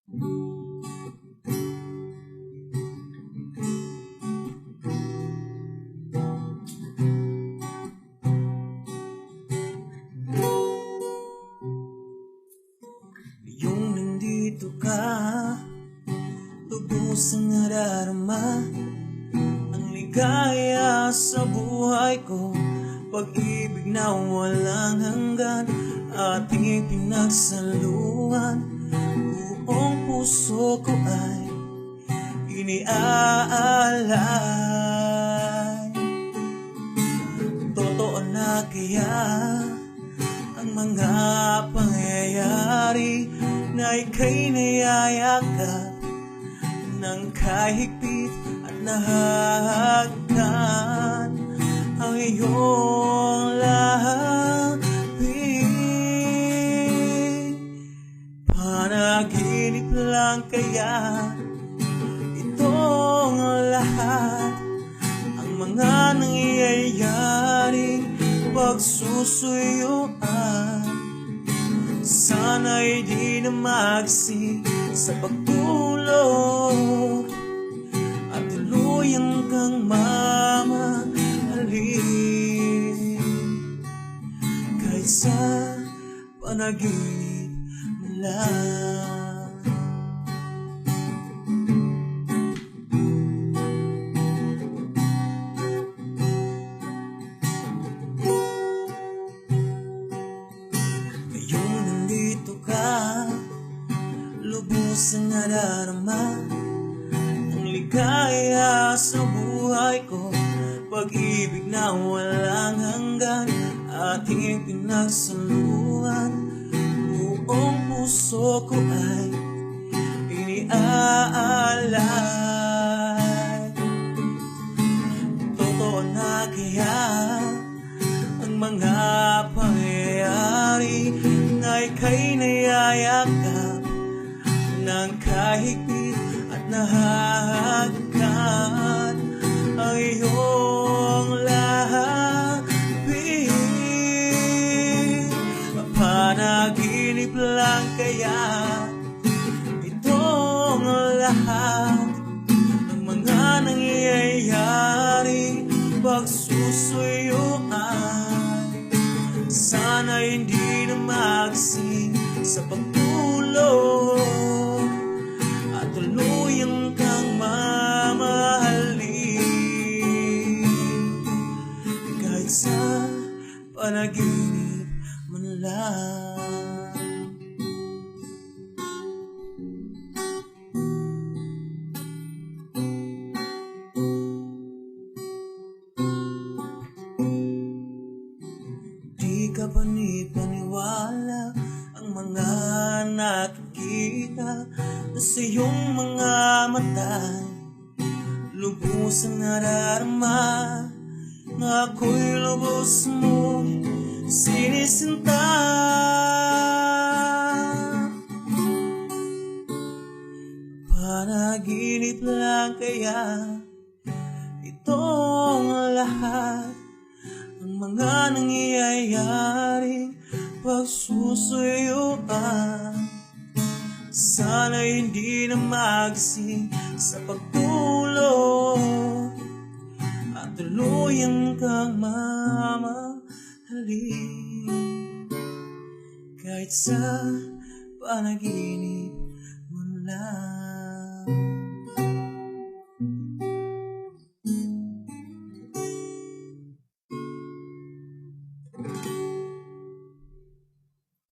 Yung nandito ka, lubos ang nadarama, ang ligaya sa buhay ko, pag-ibig na walang hanggan, ating pinagsaluhan. Buong puso ko ay iniaalay. Totoo na kaya ang mga pangyayari na ika'y nayayakap ng kahigpit at nahahagkan ang iyong labi. Panaginip lang kaya itong lahat, ang mga nangyayaring pagsusuyuan. Sana'y di na magsing sa pagtulog at tuluyang kang mamahalin, kahit sa panaginip mo lang. Ngayong nandito ka, lubos ang nadarama, ang ligaya sa buhay ko, pag-ibig na walang hanggan, ating pinagsaluhan. Buong puso ko ay iniaalay. Totoo na kaya ang mga pangyayari na ika'y nayayakap ng kahigpit at nahahagkan ang iyong labi. Panaginip lang kaya itong lahat, ng mga nangyayari pagsusuyuan. Sana hindi na magsing sa pagtulog at tuluyang kang mamahalin, kahit sa panaginip man lang. Di ka panipaniwala ang mga nakikita na sa iyong mga mata'y lubos ang nadarama, na ako'y lubos mong sinisinta. Panaginip lang kaya itong lahat, ang mga nangyayaring pagsusuyuan. Sana hindi na magsing sa pagtulog at tuluyang kang mamahalin, kahit sa panaginip